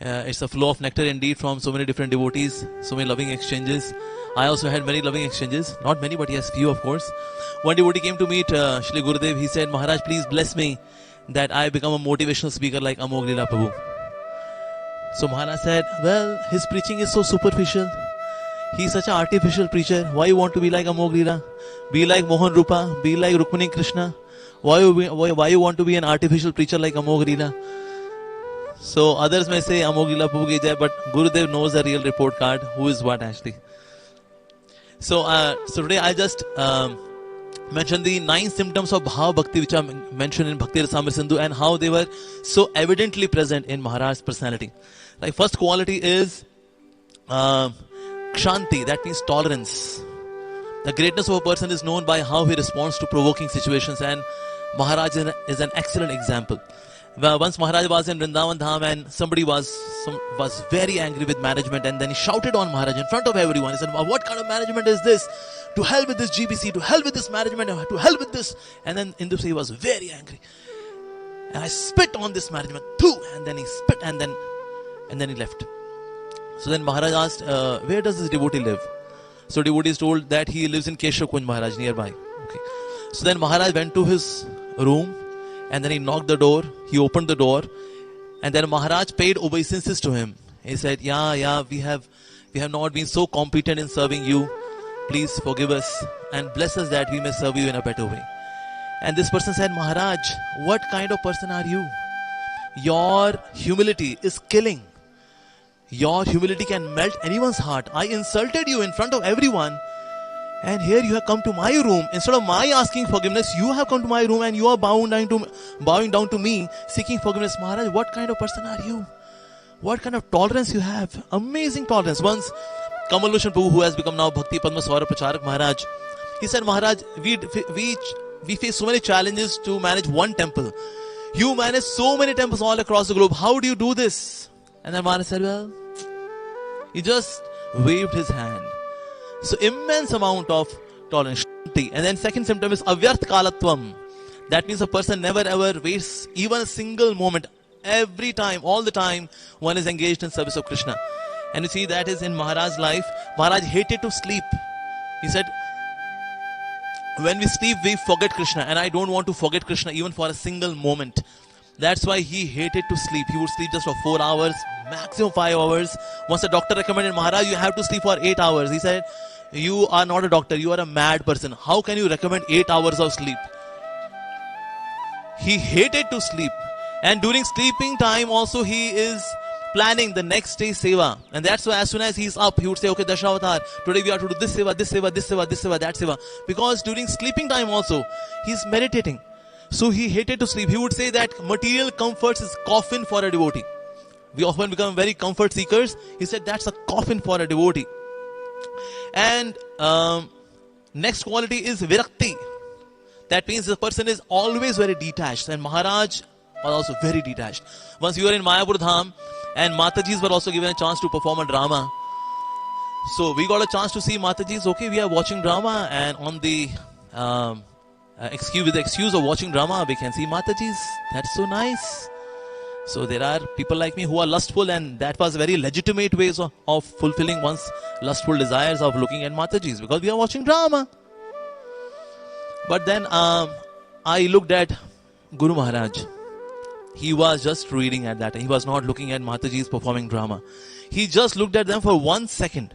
It's a flow of nectar indeed from so many different devotees, so many loving exchanges. I also had many loving exchanges. Not many, but yes, few of course. One devotee came to meet Shri Gurudev. He said, Maharaj, please bless me that I become a motivational speaker like Amog Leela Prabhu. So Maharaj said, well, his preaching is so superficial. He's such an artificial preacher. Why you want to be like Amog Leela? Be like Mohan Rupa, be like Rukmini Krishna. Why you want to be an artificial preacher like Amog Leela? So others may say Amog Leela Prabhu ki jai, but Gurudev knows the real report card, who is what actually. So today I just mentioned the 9 symptoms of Bhav Bhakti which are mentioned in Bhakti Rasamrita Sindhu and how they were so evidently present in Maharaj's personality. Like first quality is Kshanti, that means tolerance. The greatness of a person is known by how he responds to provoking situations, and Maharaj is an excellent example. Once Maharaj was in Vrindavan Dham and somebody was very angry with management, and then he shouted on Maharaj in front of everyone. He said, what kind of management is this? To hell with this GBC, to hell with this management, to hell with this. And then in this he was very angry. And I spit on this management too. And then he spit and then he left. So then Maharaj asked, where does this devotee live? So devotee is told that he lives in Keshav Kunj Maharaj nearby. Okay. So then Maharaj went to his room and then he knocked the door. He opened the door and then Maharaj paid obeisances to him. He said, yeah, we have not been so competent in serving you. Please forgive us and bless us that we may serve you in a better way. And this person said, Maharaj, what kind of person are you? Your humility is killing. Your humility can melt anyone's heart. I insulted you in front of everyone. And here you have come to my room. Instead of my asking forgiveness, you have come to my room and you are bowing down to me, seeking forgiveness. Maharaj, what kind of person are you? What kind of tolerance you have? Amazing tolerance. Once Kamal Loshan Prabhu, who has become now Bhakti Padma Swarup Pracharak Maharaj, he said, Maharaj, we face so many challenges to manage one temple. You manage so many temples all across the globe. How do you do this? And then Maharaj said, well, he just waved his hand. So immense amount of tolerance. And then second symptom is avyarth kalatvam. That means a person never ever wastes even a single moment. Every time, all the time, one is engaged in service of Krishna. And you see that is in Maharaj's life. Maharaj hated to sleep. He said, when we sleep, we forget Krishna. And I don't want to forget Krishna even for a single moment. That's why he hated to sleep. He would sleep just for 4 hours, maximum 5 hours. Once the doctor recommended, Maharaj, you have to sleep for 8 hours. He said, you are not a doctor, you are a mad person. How can you recommend 8 hours of sleep? He hated to sleep. And during sleeping time also he is planning the next day's seva. And that's why as soon as he's up, he would say, okay, Dasharavatar, today we have to do this seva, this seva, this seva, this seva, that seva. Because during sleeping time also, he's meditating. So he hated to sleep. He would say that material comforts is coffin for a devotee. We often become very comfort seekers. He said that's a coffin for a devotee. And next quality is virakti. That means the person is always very detached. And Maharaj was also very detached. Once we were in Mayapur Dham, and Matajis were also given a chance to perform a drama. So we got a chance to see Matajis. Okay, we are watching drama, and on the with the excuse of watching drama, we can see Matajis. That's so nice. So there are people like me who are lustful, and that was very legitimate ways of fulfilling one's lustful desires of looking at Matajis, because we are watching drama. But then I looked at Guru Maharaj. He was just reading at that time. He was not looking at Matajis performing drama. He just looked at them for 1 second.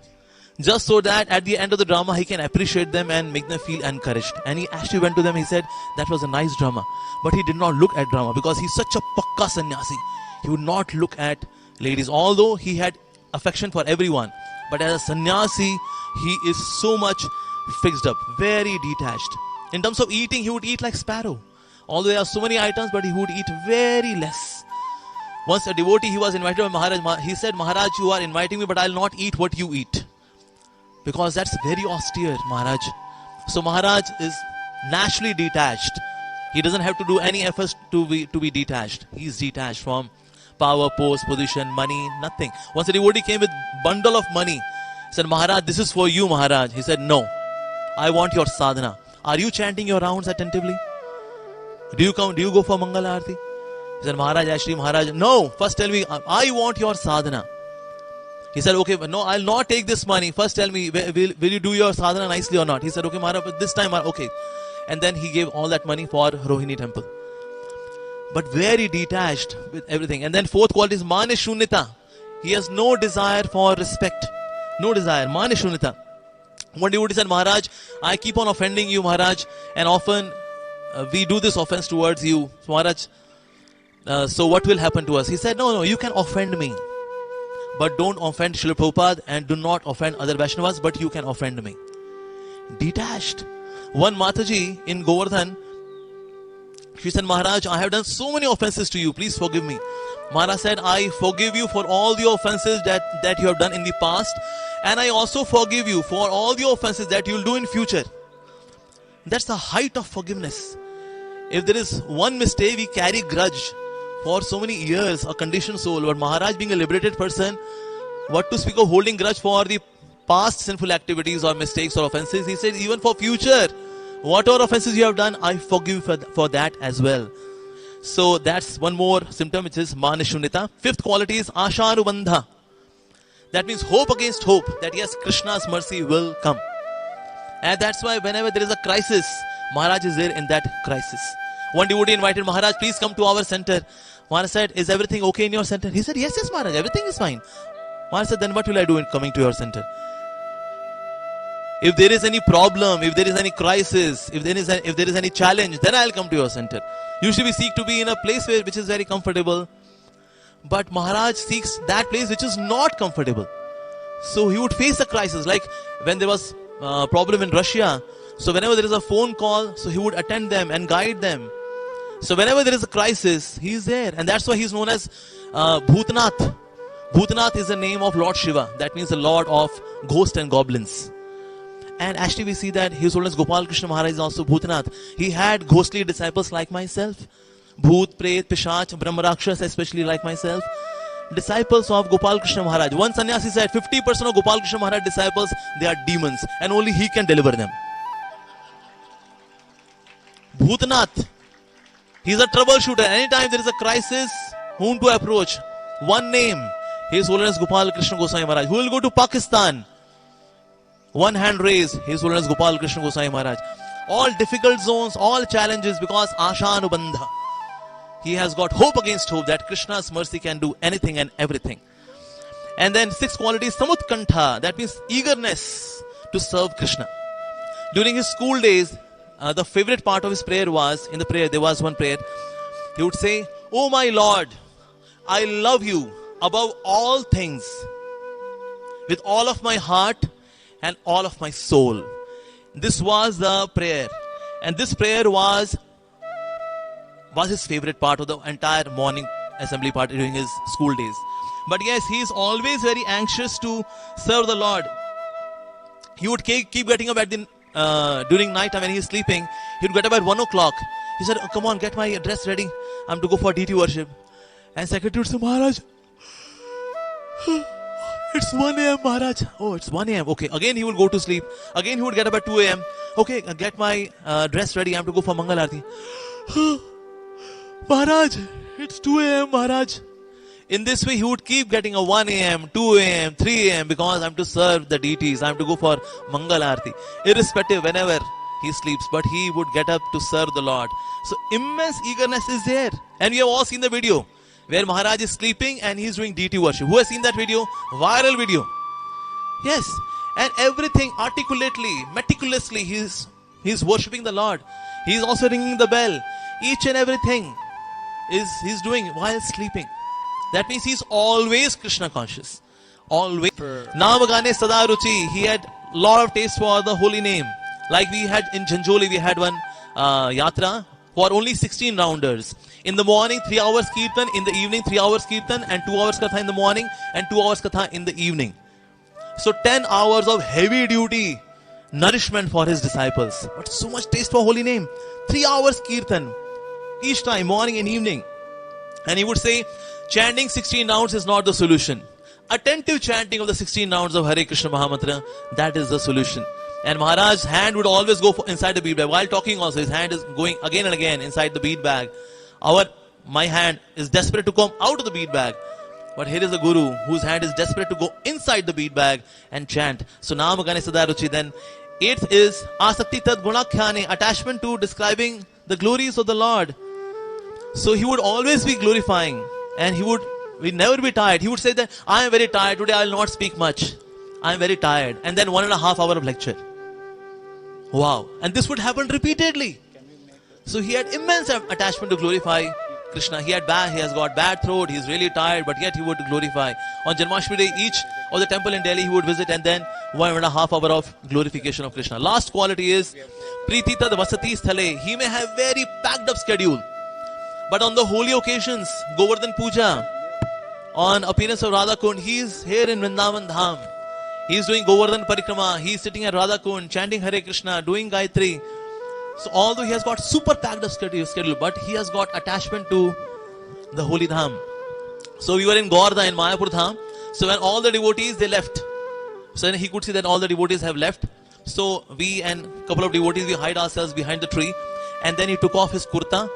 Just so that at the end of the drama, he can appreciate them and make them feel encouraged. And he actually went to them, he said, that was a nice drama. But he did not look at drama because he's such a pakka sannyasi. He would not look at ladies. Although he had affection for everyone. But as a sannyasi, he is so much fixed up, very detached. In terms of eating, he would eat like sparrow. Although there are so many items, but he would eat very less. Once a devotee, he was invited by Maharaj. He said, Maharaj, you are inviting me, but I'll not eat what you eat. Because that's very austere, Maharaj. So Maharaj is naturally detached. He doesn't have to do any efforts to be detached. He's detached from power, post, position, money, nothing. Once a devotee came with bundle of money, said, Maharaj, this is for you, Maharaj. He said, no, I want your sadhana. Are you chanting your rounds attentively? Do you go for Mangala Aarti? He said, Maharaj, actually, Maharaj, no, first tell me, I want your sadhana. He said, okay, no, I'll not take this money. First tell me, will you do your sadhana nicely or not? He said, okay, Maharaj, but this time, okay. And then he gave all that money for Rohini temple. But very detached with everything. And then fourth quality is Manishunyata. He has no desire for respect. No desire. Manishunyata. One devotee said, Maharaj, I keep on offending you, Maharaj, and often we do this offense towards you. So, Maharaj, so what will happen to us? He said, no, you can offend me. But don't offend Srila Prabhupada and do not offend other Vaishnavas, but you can offend me. Detached. One Mataji in Govardhan, she said, Maharaj, I have done so many offenses to you. Please forgive me. Maharaj said, I forgive you for all the offenses that you have done in the past. And I also forgive you for all the offenses that you will do in future. That's the height of forgiveness. If there is one mistake, we carry grudge for so many years, a conditioned soul. But Maharaj, being a liberated person, what to speak of holding grudge for the past sinful activities or mistakes or offenses? He said, even for future, whatever offenses you have done, I forgive you for that as well. So that's one more symptom, which is Manishunyata. Fifth quality is Ashanubandha. That means hope against hope, that yes, Krishna's mercy will come. And that's why whenever there is a crisis, Maharaj is there in that crisis. One devotee invited Maharaj, please come to our center. Maharaj said, is everything okay in your center? He said, yes, Maharaj, everything is fine. Maharaj said, then what will I do in coming to your center? If there is any problem, if there is any crisis, if there is any challenge, then I'll come to your center. Usually we seek to be in a place which is very comfortable. But Maharaj seeks that place which is not comfortable. So he would face a crisis. Like when there was a problem in Russia, so whenever there is a phone call, so he would attend them and guide them. So whenever there is a crisis, he is there. And that's why he is known as Bhutnath. Bhutnath is the name of Lord Shiva. That means the Lord of ghosts and goblins. And actually we see that His Holiness Gopal Krishna Maharaj is also Bhutnath. He had ghostly disciples like myself. Bhoot, Pret, Pishach, Brahma Rakshas, especially like myself. Disciples of Gopal Krishna Maharaj. One sannyasi said 50% of Gopal Krishna Maharaj disciples, they are demons. And only he can deliver them. Bhutnath. He is a troubleshooter. Anytime there is a crisis, whom to approach? One name. His Holiness Gopal Krishna Goswami Maharaj. Who will go to Pakistan? One hand raised. His Holiness Gopal Krishna Goswami Maharaj. All difficult zones, all challenges, because Ashanubandha. He has got hope against hope that Krishna's mercy can do anything and everything. And then sixth quality is Samutkantha. That means eagerness to serve Krishna. During his school days, the favorite part of his prayer was, in the prayer, there was one prayer. He would say, Oh my Lord, I love you above all things, with all of my heart and all of my soul. This was the prayer. And this prayer was his favorite part of the entire morning assembly part during his school days. But yes, he is always very anxious to serve the Lord. He would keep getting up at during night time when he is sleeping. He would get up at 1 o'clock. He said, oh, come on, get my dress ready. I'm to go for DT worship. And secretary would say, Maharaj, it's 1 a.m. Maharaj. Oh, it's 1 a.m. Okay, again he would go to sleep. Again he would get up at 2 a.m. Okay, get my dress ready. I'm to go for Mangal Aarti. Maharaj, it's 2 a.m. Maharaj. In this way, he would keep getting a 1 a.m., 2 a.m., 3 a.m. because I'm to serve the deities. I'm to go for Mangal Aarti. Irrespective, whenever he sleeps, but he would get up to serve the Lord. So immense eagerness is there. And we have all seen the video where Maharaj is sleeping and he's doing deity worship. Who has seen that video? Viral video. Yes. And everything articulately, meticulously, he's worshipping the Lord. He's also ringing the bell. Each and everything he's doing while sleeping. That means he's always Krishna conscious. Always. Namagane Sadaruchi. He had a lot of taste for the holy name. Like we had in Janjoli, we had one yatra for only 16 rounders. In the morning, 3 hours kirtan. In the evening, 3 hours kirtan. And 2 hours katha in the morning. And 2 hours katha in the evening. So 10 hours of heavy duty nourishment for his disciples. But so much taste for holy name. 3 hours kirtan. Each time, morning and evening. And he would say, chanting 16 rounds is not the solution. Attentive chanting of the 16 rounds of Hare Krishna Mahamantra, that is the solution. And Maharaj's hand would always go inside the bead bag. While talking also, his hand is going again and again inside the bead bag. Our my hand is desperate to come out of the bead bag. But here is a guru whose hand is desperate to go inside the bead bag and chant. So Naam Gane Sada Ruchi. Then 8th is Asakti Tad Gunakhyane, attachment to describing the glories of the Lord. So he would always be glorifying, and he would never be tired. He would say that I am very tired today, I will not speak much. I am very tired. And then 1.5 hours of lecture. Wow. And this would happen repeatedly. So he had immense attachment to glorify Krishna. He has got bad throat, he is really tired, but yet he would glorify. On Janmashtami day, each of the temple in Delhi he would visit, and then 1.5 hours of glorification of Krishna. Last quality is Priti Tad Vasati Sthale. He may have very packed up schedule, but on the holy occasions, Govardhan Puja, on appearance of Radha Kund, he is here in Vrindavan Dham. He is doing Govardhan Parikrama, he is sitting at Radha Kund, chanting Hare Krishna, doing Gayatri. So although he has got super packed up schedule, but he has got attachment to the holy Dham. So we were in Gaurda in Mayapur Dham. So when all the devotees, they left. So he could see that all the devotees have left. So we and a couple of devotees, we hide ourselves behind the tree. And then he took off his kurta.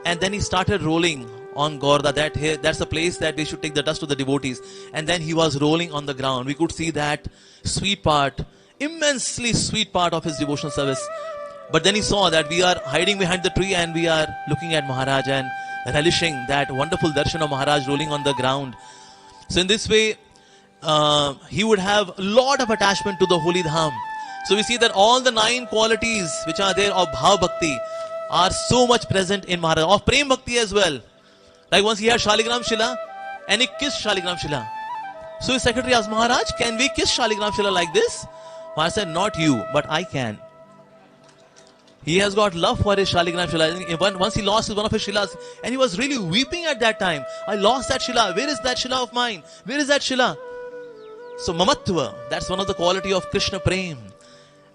And then he started rolling on Gaurda. That's the place that they should take the dust to the devotees. And then he was rolling on the ground. We could see that sweet part, immensely sweet part of his devotional service. But then he saw that we are hiding behind the tree and we are looking at Maharaj and relishing that wonderful darshan of Maharaj rolling on the ground. So in this way, he would have a lot of attachment to the holy Dham. So we see that all the 9 qualities which are there of Bhav Bhakti are so much present in Maharaj. Of Prem Bhakti as well. Like once he had Shaligram Shila and he kissed Shaligram Shila. So his secretary asked, Maharaj, can we kiss Shaligram Shila like this? Maharaj said, not you, but I can. He has got love for his Shaligram Shila. Once he lost one of his Shilas, and he was really weeping at that time. I lost that Shila. Where is that Shila of mine? Where is that Shila? So Mamatva, that's one of the quality of Krishna Prem.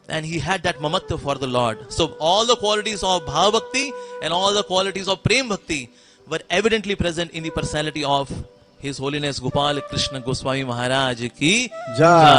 And he had that Mamatva for the Lord. So all the qualities of Bhav Bhakti and all the qualities of Prem Bhakti were evidently present in the personality of His Holiness Gopal Krishna Goswami Maharaj ki Jai.